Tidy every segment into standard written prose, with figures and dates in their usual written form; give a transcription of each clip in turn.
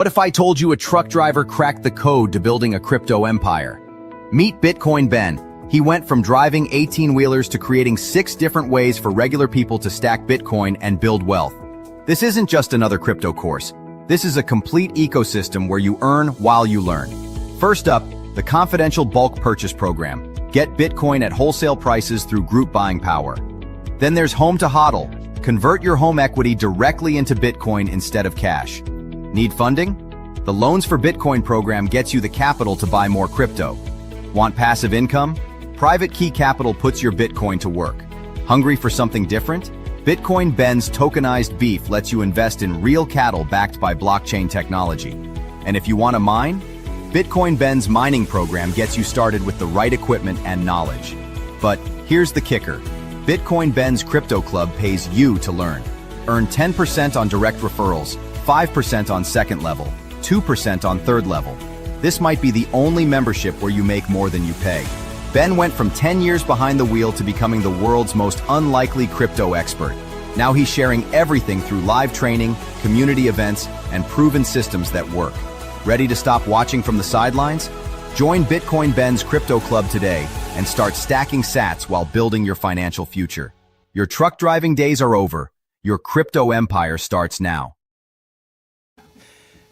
What if I told you a truck driver cracked the code to building a crypto empire? Meet Bitcoin Ben. He went from driving 18-wheelers to creating 6 different ways for regular people to stack Bitcoin and build wealth. This isn't just another crypto course. This is a complete ecosystem where you earn while you learn. First up, the confidential bulk purchase program. Get Bitcoin at wholesale prices through group buying power. Then there's Home to HODL. Convert your home equity directly into Bitcoin instead of cash. Need funding? The Loans for Bitcoin program gets you the capital to buy more crypto. Want passive income? Private Key Capital puts your Bitcoin to work. Hungry for something different? Bitcoin Ben's tokenized beef lets you invest in real cattle backed by blockchain technology. And if you want to mine? Bitcoin Ben's mining program gets you started with the right equipment and knowledge. But here's the kicker. Bitcoin Ben's Crypto Club pays you to learn. Earn 10% on direct referrals, 5% on second level, 2% on third level. This might be the only membership where you make more than you pay. Ben went from 10 years behind the wheel to becoming the world's most unlikely crypto expert. Now he's sharing everything through live training, community events, and proven systems that work. Ready to stop watching from the sidelines? Join Bitcoin Ben's Crypto Club today and start stacking sats while building your financial future. Your truck driving days are over. Your crypto empire starts now.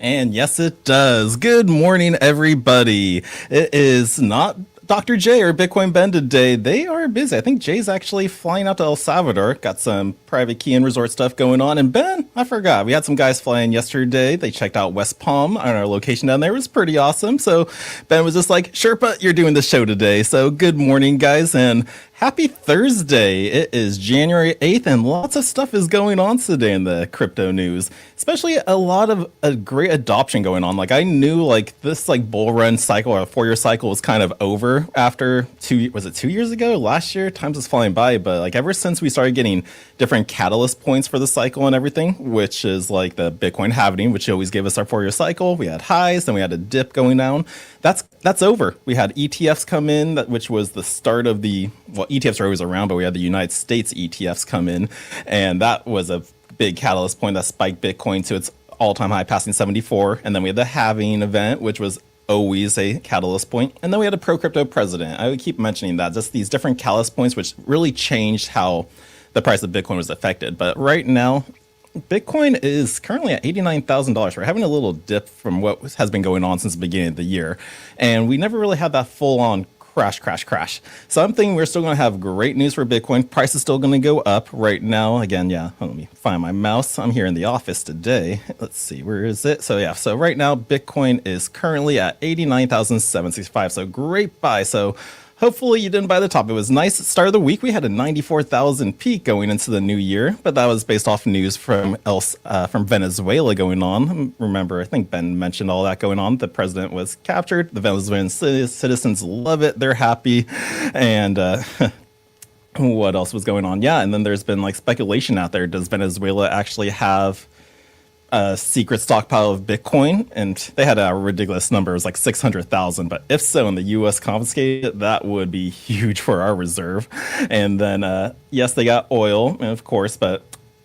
And yes, it does. Good morning, everybody. It is not Dr. J or Bitcoin Ben today. They are busy. I think Jay's actually flying out to El Salvador. Got some private key and resort stuff going on. And Ben, I forgot. We had some guys flying yesterday. They checked out West Palm on our location down there. It was pretty awesome. So Ben was just like, Sherpa, you're doing the show today. So good morning, guys. And happy Thursday. It is January 8th and lots of stuff is going on today in the crypto news, especially a lot of a great adoption going on. Like I knew like this like bull run cycle or a 4-year cycle was kind of over after 2 years ago? Last year? Times is flying by, but like ever since we started getting different catalyst points for the cycle and everything, which is like the Bitcoin halving, which always gave us our 4-year cycle. We had highs, then we had a dip going down. That's over. We had ETFs come in, which was the start of the, well, ETFs are always around, but we had the United States ETFs come in, and that was a big catalyst point that spiked Bitcoin to its all-time high, passing 74. And then we had the halving event, which was always a catalyst point. And then we had a pro-crypto president. I would keep mentioning that, just these different catalyst points, which really changed how the price of Bitcoin was affected. But right now, Bitcoin is currently at $89,000. We're having a little dip from what has been going on since the beginning of the year. And we never really had that full-on crash. So I'm thinking we're still going to have great news for Bitcoin. Price is still going to go up right now. Again, yeah, let me find my mouse. I'm here in the office today. Let's see, where is it? So yeah, so right now Bitcoin is currently at 89,765. So great buy. So hopefully you didn't buy the top. It was nice start of the week. We had a 94,000 peak going into the new year, but that was based off news from Venezuela going on. Remember, I think Ben mentioned all that going on. The president was captured. The Venezuelan citizens love it. They're happy. And what else was going on? Yeah, and then there's been like speculation out there. Does Venezuela actually have a secret stockpile of Bitcoin? And they had a ridiculous number. It was like 600,000. But if so, and the U.S. confiscated it, that would be huge for our reserve. And then, yes, they got oil, of course, but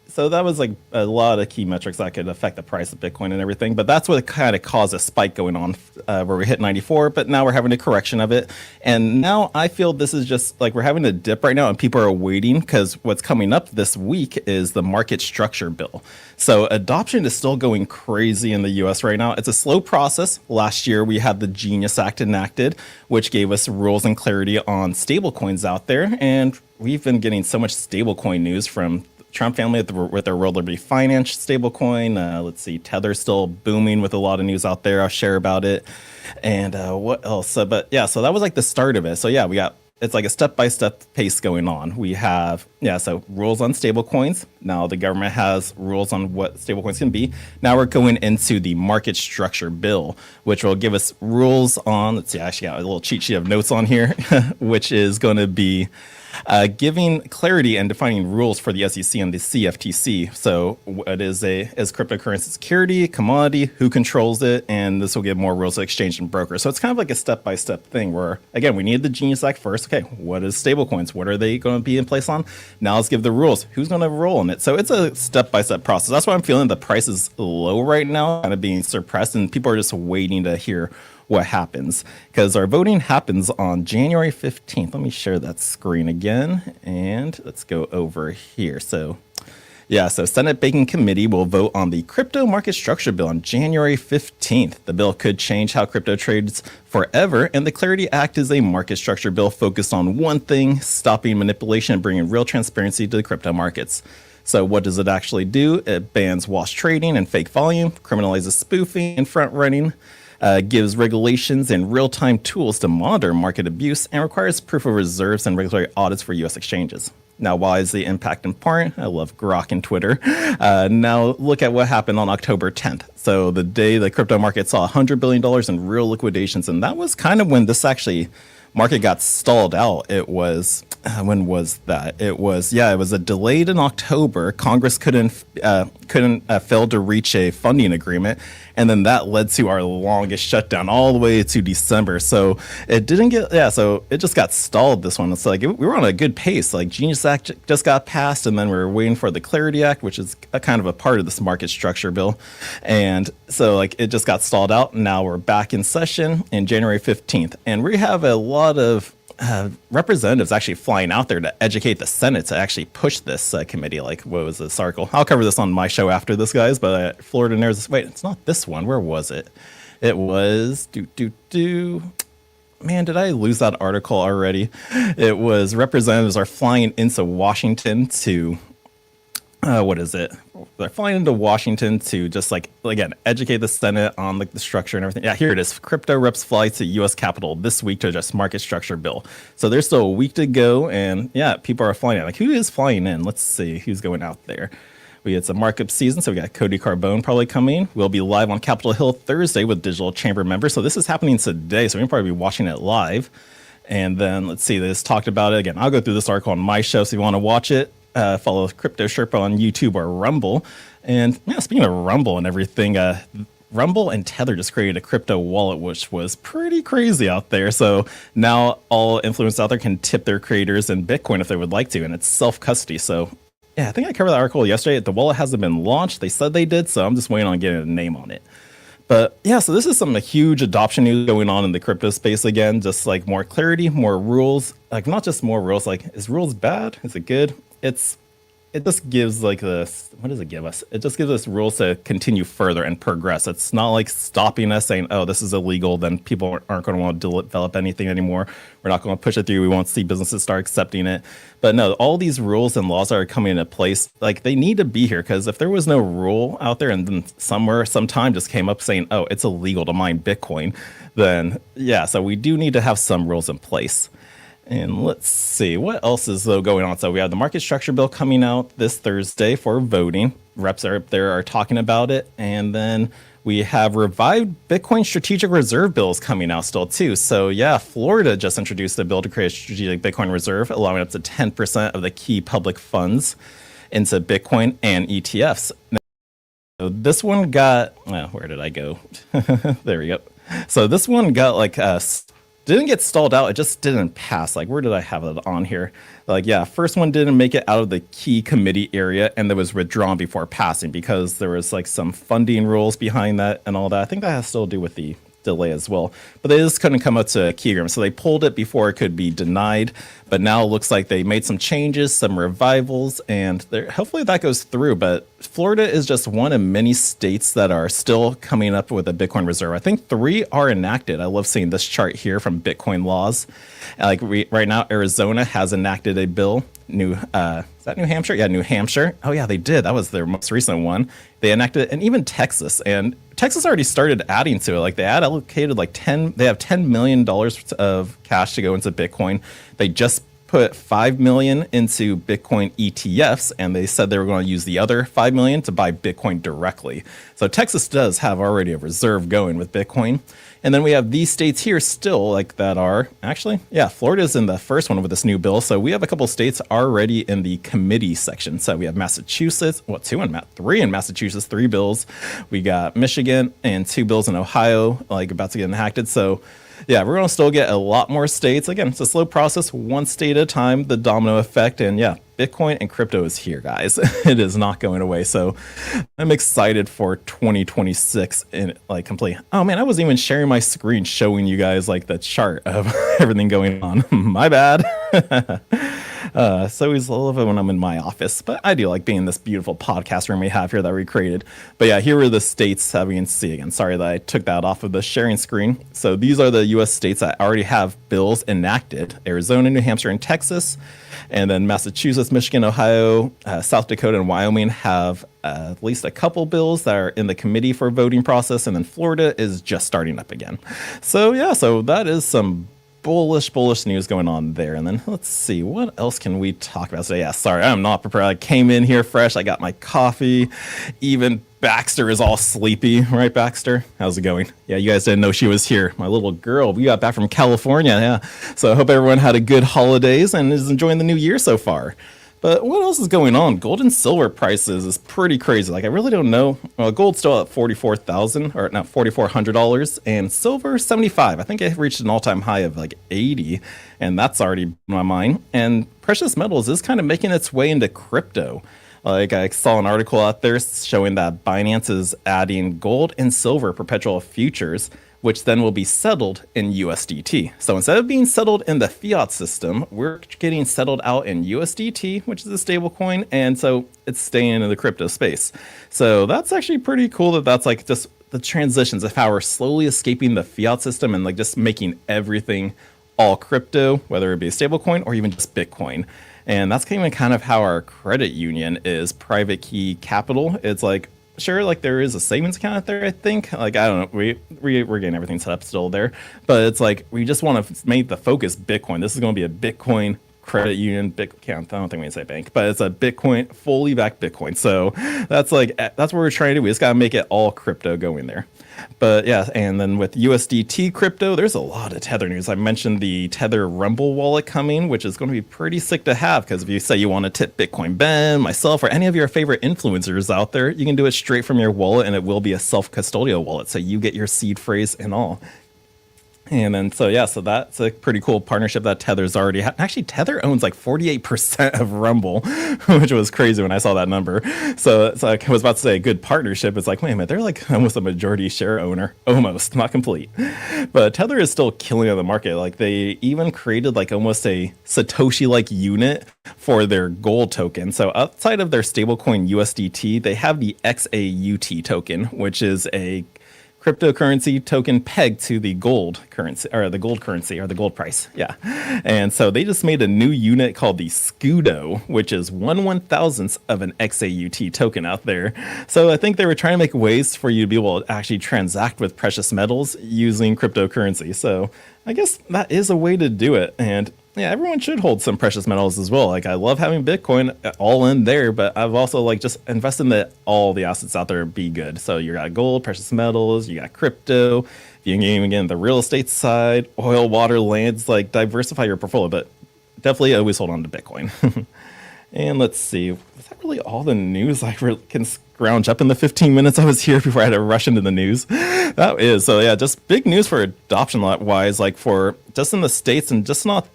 so that was like a lot of key metrics that could affect the price of Bitcoin and everything. But that's what kind of caused a spike going on where we hit 94, but now we're having a correction of it. And now I feel this is just like we're having a dip right now and people are waiting because what's coming up this week is the market structure bill. So adoption is still going crazy in the US right now. It's a slow process. Last year we had the Genius Act enacted, which gave us rules and clarity on stablecoins out there. And we've been getting so much stablecoin news from Trump family with their World Liberty Finance stablecoin. Let's see, Tether's still booming with a lot of news out there. I'll share about it. And what else? But yeah, so that was like the start of it. So yeah, it's like a step-by-step pace going on. We have, so rules on stablecoins. Now the government has rules on what stablecoins can be. Now we're going into the market structure bill, which will give us rules on, let's see, I actually got a little cheat sheet of notes on here, which is going to be giving clarity and defining rules for the SEC and the CFTC. So what is cryptocurrency security, commodity, who controls it, and this will give more rules to exchange and broker. So it's kind of like a step-by-step thing where, again, we need the Genius Act first. Okay, what is stablecoins? What are they going to be in place on? Now let's give the rules. Who's going to roll in it? So it's a step-by-step process. That's why I'm feeling the price is low right now, kind of being suppressed, and people are just waiting to hear what happens, because our voting happens on January 15th. Let me share that screen again, and let's go over here. So yeah, so Senate Banking Committee will vote on the Crypto Market Structure Bill on January 15th. The bill could change how crypto trades forever, and the Clarity Act is a market structure bill focused on one thing: stopping manipulation and bringing real transparency to the crypto markets. So what does it actually do? It bans wash trading and fake volume, criminalizes spoofing and front running, gives regulations and real-time tools to monitor market abuse, and requires proof of reserves and regulatory audits for U.S. exchanges. Now, why is the impact important? I love Grok and Twitter. Now, look at what happened on October 10th. So the day the crypto market saw $100 billion in real liquidations, and that was kind of when this actually market got stalled out. It was, when was that? It was a delayed in October. Congress couldn't fail to reach a funding agreement, and then that led to our longest shutdown all the way to December. So it didn't get, so it just got stalled, this one. It's like we were on a good pace. Like Genius Act just got passed, and then we were waiting for the Clarity Act, which is a kind of a part of this market structure bill. And so like it just got stalled out. Now we're back in session in January 15th, and we have a lot of representatives actually flying out there to educate the Senate to actually push this committee. Like, what was this article? I'll cover this on my show after this, guys. But Florida Narrative. Wait, it's not this one. Where was it? It was Man, did I lose that article already? It was representatives are flying into Washington to. What is it? They're flying into Washington to just like, again, educate the Senate on like the structure and everything. Yeah, here it is. Crypto reps fly to U.S. Capitol this week to address market structure bill. So there's still a week to go, and yeah, people are flying in. Like, who is flying in? Let's see who's going out there. It's a markup season, so we got Cody Carbone probably coming. We'll be live on Capitol Hill Thursday with Digital Chamber members. So this is happening today, so we can probably be watching it live. And then let's see, this talked about it again. I'll go through this article on my show, so if you want to watch it. Follow Crypto Sherpa on YouTube or Rumble. And yeah, speaking of Rumble and everything, Rumble and Tether just created a crypto wallet, which was pretty crazy out there. So now all influencers out there can tip their creators in Bitcoin if they would like to, and it's self-custody. So yeah, I think I covered that article yesterday. The wallet hasn't been launched. They said they did, so I'm just waiting on getting a name on it. But yeah, so this is some huge adoption news going on in the crypto space again, just like more clarity, more rules, like not just more rules, like is rules bad? Is it good? It just gives like this, what does it give us? It just gives us rules to continue further and progress. It's not like stopping us saying, oh, this is illegal, then people aren't going to want to develop anything anymore. We're not going to push it through. We won't see businesses start accepting it. But no, all these rules and laws that are coming into place, like they need to be here, because if there was no rule out there and then sometime just came up saying, oh, it's illegal to mine Bitcoin, then yeah, so we do need to have some rules in place. And let's see, what else is going on? So we have the market structure bill coming out this Thursday for voting. Reps are up there are talking about it. And then we have revived Bitcoin strategic reserve bills coming out still too. So yeah, Florida just introduced a bill to create a strategic Bitcoin reserve, allowing up to 10% of the key public funds into Bitcoin and ETFs. So this one got, where did I go? There we go. So this one got like didn't get stalled out. It just didn't pass. Like, where did I have it on here? Like, yeah, first one didn't make it out of the key committee area, and that was withdrawn before passing because there was like some funding rules behind that and all that. I think that has still to do with the delay as well, but they just couldn't come up to a key agreement, so they pulled it before it could be denied. But now it looks like they made some changes, some revivals, and hopefully that goes through. But Florida is just one of many states that are still coming up with a Bitcoin reserve. I think 3 are enacted. I love seeing this chart here from Bitcoin laws. Like right now, Arizona has enacted a bill. Is that New Hampshire? Yeah, New Hampshire. Oh yeah, they did. That was their most recent one. They enacted it, and even Texas. And Texas already started adding to it. Like they allocated like they have $10 million of cash to go into Bitcoin. They just put 5 million into Bitcoin ETFs, and they said they were going to use the other 5 million to buy Bitcoin directly. So Texas does have already a reserve going with Bitcoin. And then we have these states here still like that are actually, yeah, Florida's in the first one with this new bill. So we have a couple states already in the committee section. So we have Massachusetts, well, three in Massachusetts, 3 bills. We got Michigan and 2 bills in Ohio, like about to get enacted. So yeah, we're going to still get a lot more states. Again, it's a slow process, one state at a time, the domino effect. And yeah, Bitcoin and crypto is here, guys. It is not going away. So I'm excited for 2026 and like complete. Oh man, I wasn't even sharing my screen showing you guys like the chart of everything going on. My bad. So always love it when I'm in my office, but I do like being in this beautiful podcast room we have here that we created. But yeah, here are the states that we can see again. Sorry that I took that off of the sharing screen. So these are the U.S. states that already have bills enacted: Arizona, New Hampshire, and Texas. And then Massachusetts, Michigan, Ohio, South Dakota, and Wyoming have at least a couple bills that are in the committee for voting process. And then Florida is just starting up again. So yeah, so that is some bullish news going on there. And then let's see, what else can we talk about today? Yeah, sorry, I'm not prepared. I came in here fresh. I got my coffee. Even Baxter is all sleepy, right, Baxter? How's it going? Yeah, you guys didn't know she was here. My little girl. We got back from California. Yeah. So I hope everyone had a good holidays and is enjoying the new year so far. But what else is going on? Gold and silver prices is pretty crazy. Like, I really don't know. Well, gold's still at $44,000, or not $4,400, and silver $75. I think it reached an all-time high of like 80, and that's already blown my mind. And precious metals is kind of making its way into crypto. Like, I saw an article out there showing that Binance is adding gold and silver perpetual futures, which then will be settled in USDT. So instead of being settled in the fiat system, we're getting settled out in USDT, which is a stable coin, and so it's staying in the crypto space. So that's actually pretty cool that that's like just the transitions of how we're slowly escaping the fiat system and like just making everything all crypto, whether it be a stable coin or even just Bitcoin. And that's kind of how our credit union is private key capital. It's like, sure, like there is a savings account out there, I think. Like, I don't know, we're getting everything set up still there, but it's like we just want to make the focus Bitcoin. This is going to be a Bitcoin credit union, account. I don't think we can say bank, but it's a Bitcoin, fully backed Bitcoin. So that's what we're trying to do. We just got to make it all crypto going there. But yeah, and then with USDT crypto, there's a lot of Tether news. I mentioned the Tether Rumble wallet coming, which is going to be pretty sick to have, because if you say you want to tip Bitcoin Ben, myself, or any of your favorite influencers out there, you can do it straight from your wallet, and it will be a self-custodial wallet. So you get your seed phrase and all. And then, so yeah, so that's a pretty cool partnership that Tether's already actually, Tether owns like 48% of Rumble, which was crazy when I saw that number. So it's like, I was about to say a good partnership. It's like, wait a minute, they're like almost a majority share owner, almost, not complete. But Tether is still killing on the market. Like, they even created like almost a Satoshi-like unit for their gold token. So outside of their stablecoin USDT, they have the XAUT token, which is a cryptocurrency token pegged to the gold currency, or the gold currency, or the gold price. Yeah. And so they just made a new unit called the Scudo, which is 1/1000th of an XAUT token out there. So I think they were trying to make ways for you to be able to actually transact with precious metals using cryptocurrency. So I guess that is a way to do it. And yeah, everyone should hold some precious metals as well. Like, I love having Bitcoin all in there, but I've also like just invested in all the assets out there be good. So you got gold, precious metals, you got crypto. You can even get in the real estate side, oil, water, lands, like diversify your portfolio, but definitely always hold on to Bitcoin. And let's see, was that really all the news I can scrounge up in the 15 minutes I was here before I had to rush into the news? That is, so yeah, just big news for adoption wise, like for just in the States, and just not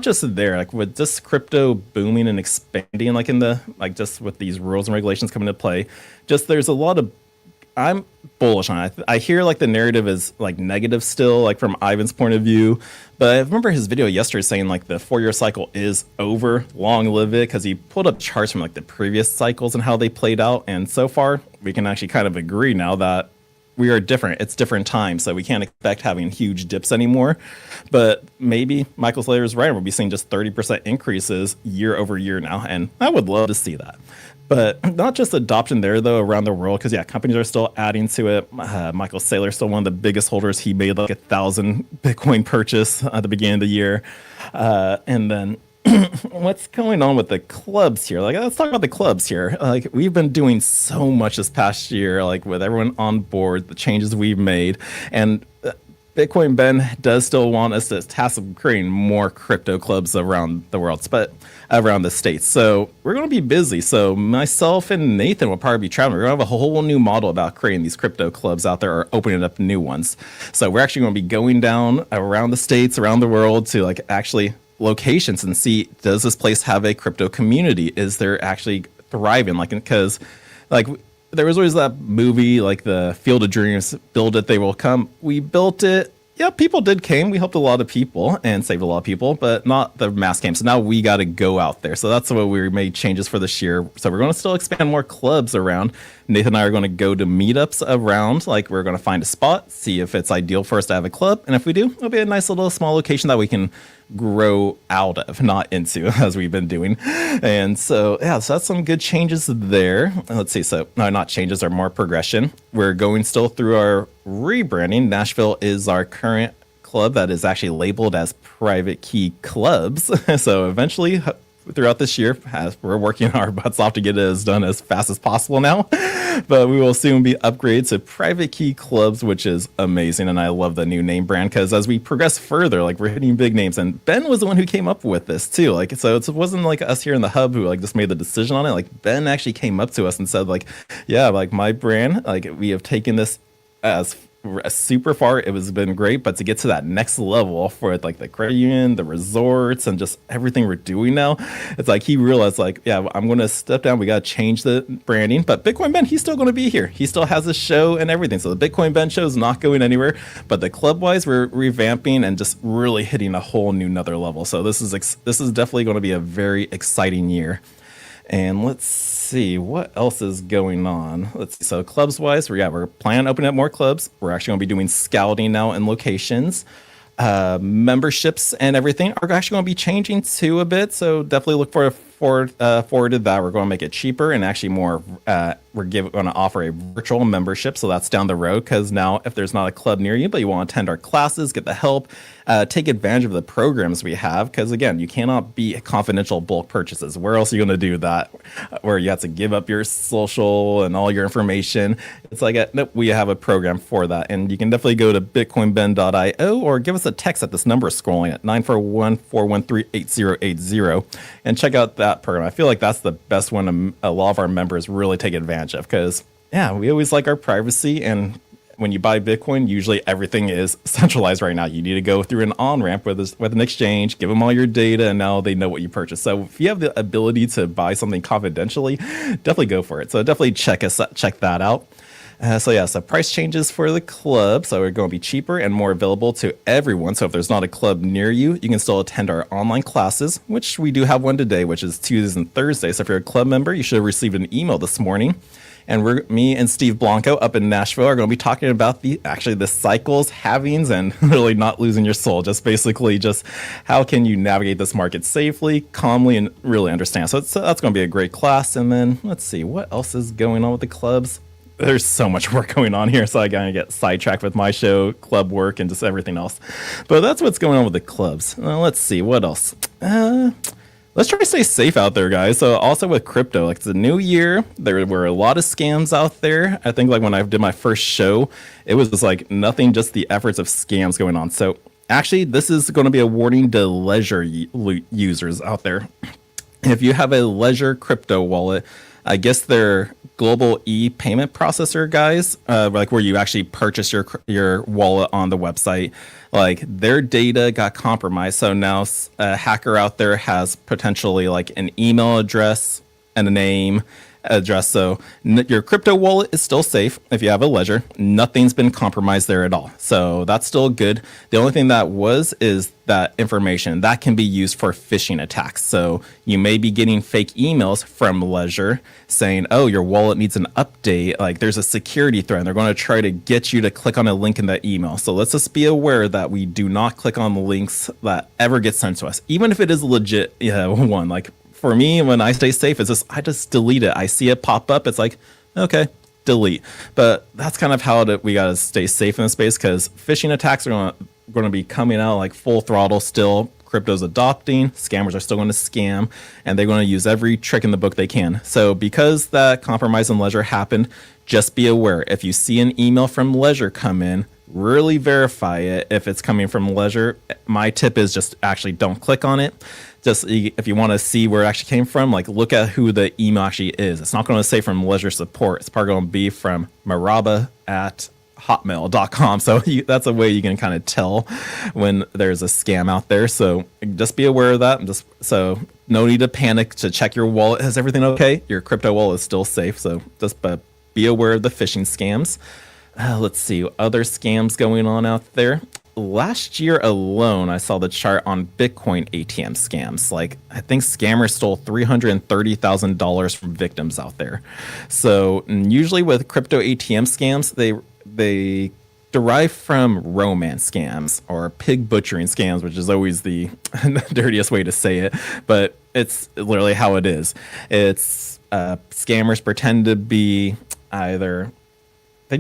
just there, like with just crypto booming and expanding, like in the, like just with these rules and regulations coming into play, just there's a lot of, I'm bullish on it. I hear like the narrative is like negative still, like from Ivan's point of view, but I remember his video yesterday saying like the 4-year cycle is over, long live it, because he pulled up charts from like the previous cycles and how they played out, and so far we can actually kind of agree now that we are different. It's different times, so we can't expect having huge dips anymore. But maybe Michael Slater is right, and we'll be seeing just 30% increases year over year now, and I would love to see that. But not just adoption there, though, around the world, because, yeah, companies are still adding to it. Michael Saylor is still one of the biggest holders. He made like 1,000 Bitcoin purchase at the beginning of the year. And then what's going on with the clubs here? Like, let's talk about the clubs here. Like, we've been doing so much this past year, like with everyone on board, the changes we've made, and Bitcoin Ben does still want us to task of creating more crypto clubs around the world, but around the states. So we're going to be busy. So myself and Nathan will probably be traveling. We're going to have a whole new model about creating these crypto clubs out there or opening up new ones. So we're actually going to be going down around the states, around the world to like actually locations and see, does this place have a crypto community? Is there actually thriving? Like, because like there was always that movie, like the Field of Dreams, build it, they will come. We built it. Yeah, people did came. We helped a lot of people and saved a lot of people, but not the mass came. So now we got to go out there. So that's what we made changes for this year. So we're going to still expand more clubs around. Nathan and I are going to go to meetups around. Like, we're going to find a spot, see if it's ideal for us to have a club. And if we do, it'll be a nice little small location that we can grow out of, not into, as we've been doing. And so, yeah, so that's some good changes there. Let's see. So, no, not changes, are more progression. We're going still through our rebranding. Nashville is our current club that is actually labeled as private key clubs. So eventually, throughout this year, we're working our butts off to get it done as fast as possible now. But we will soon be upgraded to private key clubs, which is amazing. And I love the new name brand, because as we progress further, like, we're hitting big names. And Ben was the one who came up with this too. Like, so it wasn't like us here in the hub who like just made the decision on it. Like, Ben actually came up to us and said, like, yeah, like, my brand, like, we have taken this as super far. It was been great, but to get to that next level for like the credit union, the resorts, and just everything we're doing now, it's like he realized, like, yeah, I'm going to step down. We got to change the branding, but Bitcoin Ben, he's still going to be here. He still has a show and everything. So the Bitcoin Ben show is not going anywhere, but the club wise, we're revamping and just really hitting a whole new another level. So this is definitely going to be a very exciting year. And let's see what else is going on. Let's see. So clubs wise, we're planning on opening up more clubs. We're actually going to be doing scouting now in locations. Memberships and everything are actually going to be changing too a bit. So definitely look forward to that. We're going to make it cheaper and actually more. We're going to offer a virtual membership. So that's down the road, because now if there's not a club near you, but you want to attend our classes, get the help, take advantage of the programs we have. Because again, you cannot be confidential bulk purchases. Where else are you going to do that? Where you have to give up your social and all your information. It's like, nope, we have a program for that. And you can definitely go to bitcoinben.io or give us a text at this number scrolling at 941-413-8080 and check out that program. I feel like that's the best one a lot of our members really take advantage of, because yeah, we always like our privacy, and when you buy Bitcoin, usually everything is centralized right now. You need to go through an on-ramp with an exchange, give them all your data, and now they know what you purchased. So if you have the ability to buy something confidentially, definitely go for it. So definitely check that out. So price changes for the club. So we're going to be cheaper and more available to everyone. So if there's not a club near you, you can still attend our online classes, which we do have one today, which is Tuesdays and Thursdays. So if you're a club member, you should have received an email this morning. And me and Steve Blanco up in Nashville are going to be talking about the cycles, halvings, and really not losing your soul. Just basically just how can you navigate this market safely, calmly, and really understand. So that's going to be a great class. And then let's see, what else is going on with the clubs? There's so much work going on here, so I gotta get sidetracked with my show, club work, and just everything else. But that's what's going on with the clubs. Let's see, what else? Let's try to stay safe out there, guys. So also with crypto, like, it's a new year. There were a lot of scams out there. I think like when I did my first show, it was just like nothing, just the efforts of scams going on. So actually, this is going to be a warning to Ledger users out there. If you have a Ledger crypto wallet, I guess they're global e-payment processor guys, like where you actually purchase your wallet on the website, like their data got compromised. So now a hacker out there has potentially like an email address and a name address. So your crypto wallet is still safe if you have a Ledger. Nothing's been compromised there at all. So that's still good. The only thing that is that information that can be used for phishing attacks. So you may be getting fake emails from Ledger saying, oh, your wallet needs an update. Like, there's a security threat, and they're going to try to get you to click on a link in that email. So let's just be aware that we do not click on the links that ever get sent to us, even if it is legit one. Like, for me, when I stay safe, I just delete it. I see it pop up. It's like, okay, delete. But that's kind of how we got to stay safe in this space, because phishing attacks are going to be coming out like full throttle still. crypto's adopting, scammers are still going to scam, and they're going to use every trick in the book they can. So because that compromise on Ledger happened, just be aware. If you see an email from Ledger come in, really verify it. If it's coming from Ledger, my tip is just actually don't click on it. Just if you want to see where it actually came from, like look at who the email actually is. It's not going to say from Ledger support. It's probably going to be from maraba@hotmail.com. So that's a way you can kind of tell when there's a scam out there. So just be aware of that. And so no need to panic to check your wallet. Is everything okay? Your crypto wallet is still safe. So just be aware of the phishing scams. Let's see other scams going on out there. Last year alone, I saw the chart on Bitcoin ATM scams. Like, I think scammers stole $330,000 from victims out there. So usually with crypto ATM scams, they derive from romance scams or pig butchering scams, which is always the dirtiest way to say it, but it's literally how it is. It's scammers pretend to be either they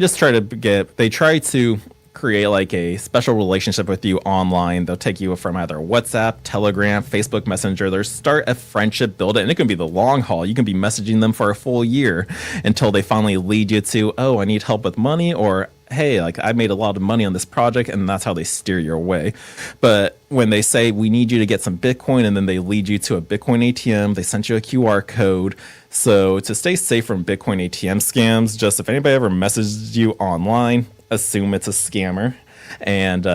try to create like a special relationship with you online. They'll take you from either WhatsApp, Telegram, Facebook Messenger. They'll start a friendship, build it, and it can be the long haul. You can be messaging them for a full year until they finally lead you to, oh, I need help with money, or hey, like I made a lot of money on this project, and that's how they steer your way. But when they say we need you to get some Bitcoin, and then they lead you to a Bitcoin ATM, they sent you a QR code. So to stay safe from Bitcoin ATM scams, just if anybody ever messages you online, assume it's a scammer. And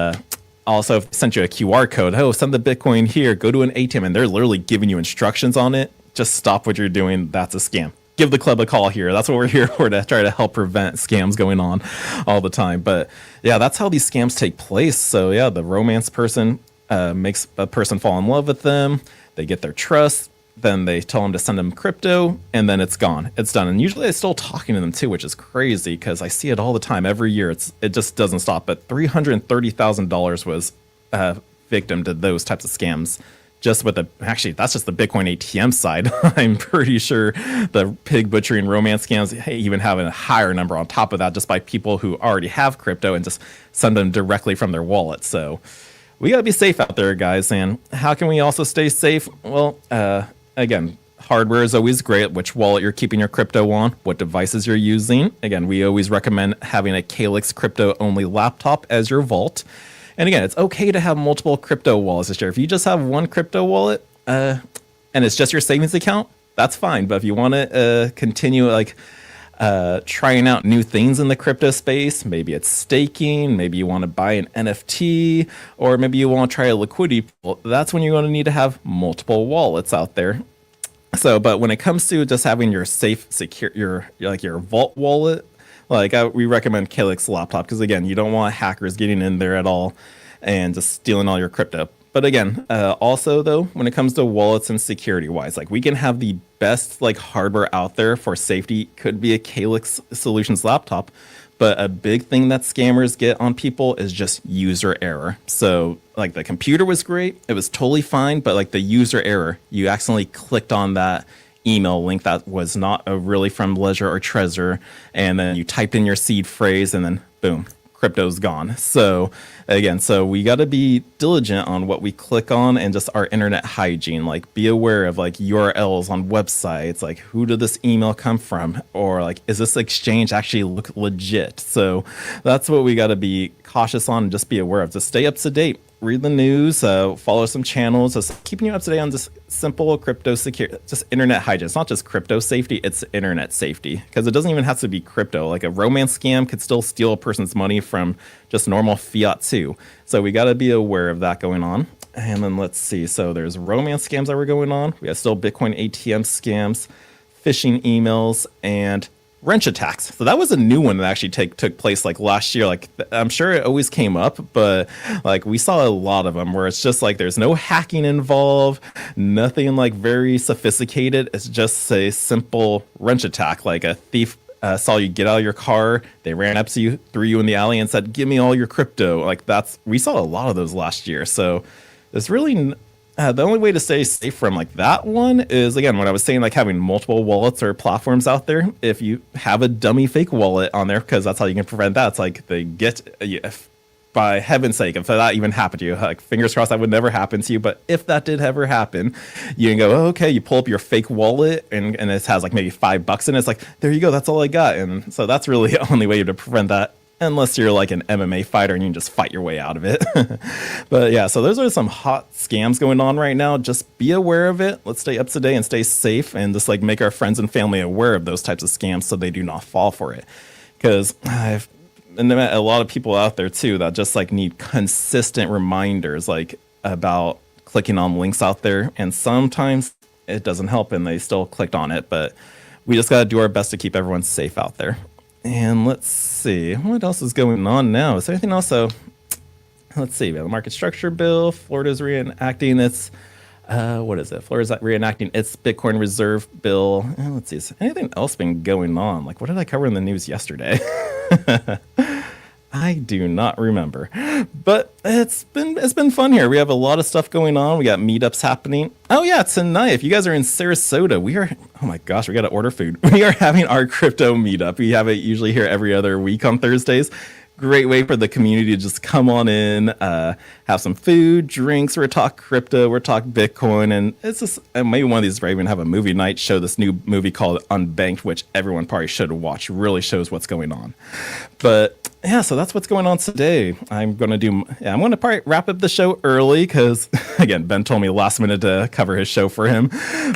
also, if they sent you a QR code, oh, send the Bitcoin here, go to an ATM, and they're literally giving you instructions on it, just stop what you're doing. That's a scam. Give the club a call here. That's what we're here for, to try to help prevent scams going on all the time. But yeah, that's how these scams take place. So yeah, the romance person makes a person fall in love with them. They get their trust. Then they tell them to send them crypto, and then it's gone. It's done. And usually they're still talking to them too, which is crazy because I see it all the time. Every year, it just doesn't stop. But $330,000 was victim to those types of scams. Just with actually, that's just the Bitcoin ATM side. I'm pretty sure the pig butchering romance scams even have a higher number on top of that, just by people who already have crypto and just send them directly from their wallet. So we got to be safe out there, guys. And how can we also stay safe? Well, again, hardware is always great. Which wallet you're keeping your crypto on, what devices you're using. Again, we always recommend having a CALIX crypto-only laptop as your vault. And again, it's okay to have multiple crypto wallets this year. If you just have one crypto wallet and it's just your savings account, that's fine. But if you want to continue trying out new things in the crypto space, maybe it's staking, maybe you want to buy an NFT, or maybe you want to try a liquidity pool, that's when you're going to need to have multiple wallets out there. So, but when it comes to just having your safe, secure, your vault wallet, we recommend CALIX laptop because, again, you don't want hackers getting in there at all and just stealing all your crypto. But again, also, though, when it comes to wallets and security-wise, we can have the best hardware out there for safety. Could be a CALIX Solutions laptop. But a big thing that scammers get on people is just user error. So the computer was great. It was totally fine. But the user error, you accidentally clicked on that email link that was not really from Ledger or Trezor, and then you typed in your seed phrase, and then boom, crypto's gone. So again, we got to be diligent on what we click on and just our internet hygiene. Be aware of URLs on websites, who did this email come from, or is this exchange actually look legit? So that's what we got to be cautious on and just be aware of. Just stay up to date. Read the news, follow some channels, just keeping you up to date on just simple crypto security, just internet hygiene. It's not just crypto safety, it's internet safety, because it doesn't even have to be crypto. A romance scam could still steal a person's money from just normal fiat too. So we got to be aware of that going on. And then let's see. So there's romance scams that were going on. We have still Bitcoin ATM scams, phishing emails, and wrench attacks. So that was a new one that actually took place last year. I'm sure it always came up, but we saw a lot of them where it's just there's no hacking involved, nothing very sophisticated. It's just a simple wrench attack. A thief saw you get out of your car, they ran up to you, threw you in the alley, and said, "Give me all your crypto." We saw a lot of those last year. So there's really the only way to stay safe from that one is, again, what I was saying, having multiple wallets or platforms out there. If you have a dummy fake wallet on there, because that's how you can prevent that. It's they get by heaven's sake, if that even happened to you, like fingers crossed that would never happen to you, but if that did ever happen, you can go, oh, okay, you pull up your fake wallet and it has like maybe $5 in it. It's like, there you go, that's all I got. And so that's really the only way to prevent that, unless you're like an MMA fighter and you can just fight your way out of it. But yeah, so those are some hot scams going on right now. Just be aware of it. Let's stay up to date and stay safe, and just like make our friends and family aware of those types of scams so they do not fall for it. Because I've met a lot of people out there too that just like need consistent reminders like about clicking on links out there, and sometimes it doesn't help and they still clicked on it. But we just got to do our best to keep everyone safe out there. And let's see, what else is going on now? Is there anything else? So let's see, we have the market structure bill. Florida's reenacting its, what is it? Florida's reenacting its Bitcoin reserve bill. And let's see, has anything else been going on? Like, what did I cover in the news yesterday? I do not remember, but it's been fun here. We have a lot of stuff going on. We got meetups happening. Oh yeah, tonight, if you guys are in Sarasota, oh my gosh, we got to order food. We are having our crypto meetup. We have it usually here every other week on Thursdays. Great way for the community to just come on in, have some food, drinks. We're talk crypto, we're talk Bitcoin, and it's just, and maybe one of these, we're even have a movie night, show this new movie called Unbanked, which everyone probably should watch. Really shows what's going on. But yeah, so that's what's going on today. I'm going to probably wrap up the show early because, again, Ben told me last minute to cover his show for him.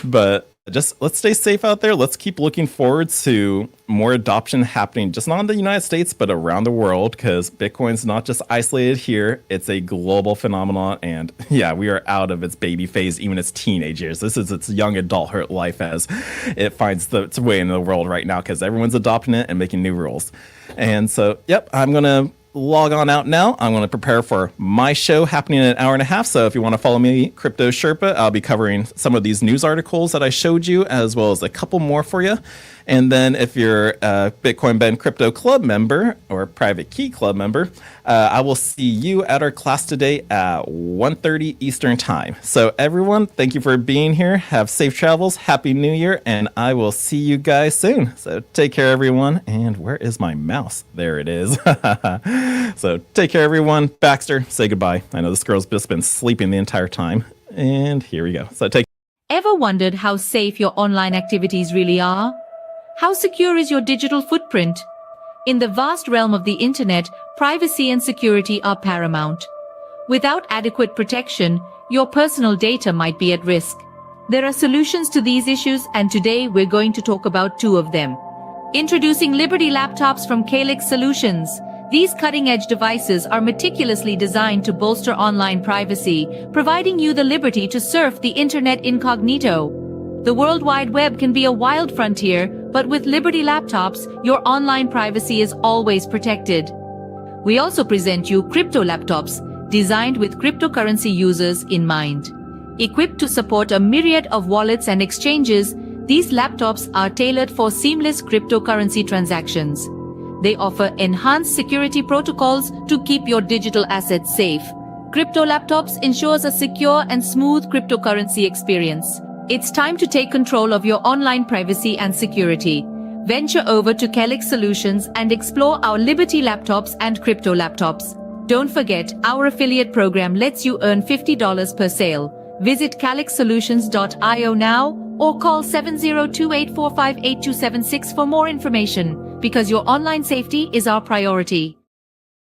But just let's stay safe out there. Let's keep looking forward to more adoption happening, just not in the United States, but around the world, because Bitcoin's not just isolated here. It's a global phenomenon. And yeah, we are out of its baby phase, even its teenage years. This is its young adulthood life as it finds its way into the world right now, because everyone's adopting it and making new rules. And so, yep, I'm going to log on out now. I'm going to prepare for my show happening in an hour and a half. So if you want to follow me, Crypto Sherpa, I'll be covering some of these news articles that I showed you, as well as a couple more for you. And then if you're a Bitcoin Ben Crypto Club member or Private Key Club member, I will see you at our class today at 1:30 Eastern Time. So everyone, thank you for being here. Have safe travels. Happy New Year. And I will see you guys soon. So take care, everyone. And where is my mouse? There it is. So take care, everyone. Baxter, say goodbye. I know this girl's just been sleeping the entire time. And here we go. So take. Ever wondered how safe your online activities really are? How secure is your digital footprint? In the vast realm of the internet, privacy and security are paramount. Without adequate protection, your personal data might be at risk. There are solutions to these issues, and today we're going to talk about two of them. Introducing Liberty laptops from CALIX Solutions. These cutting-edge devices are meticulously designed to bolster online privacy, providing you the liberty to surf the internet incognito. The World Wide Web can be a wild frontier, but with Liberty laptops, your online privacy is always protected. We also present you crypto laptops, designed with cryptocurrency users in mind. Equipped to support a myriad of wallets and exchanges, these laptops are tailored for seamless cryptocurrency transactions. They offer enhanced security protocols to keep your digital assets safe. Crypto laptops ensures a secure and smooth cryptocurrency experience. It's time to take control of your online privacy and security. Venture over to CALIX Solutions and explore our Liberty laptops and crypto laptops. Don't forget, our affiliate program lets you earn $50 per sale. Visit calixsolutions.io now or call 702-845-8276 for more information, because your online safety is our priority.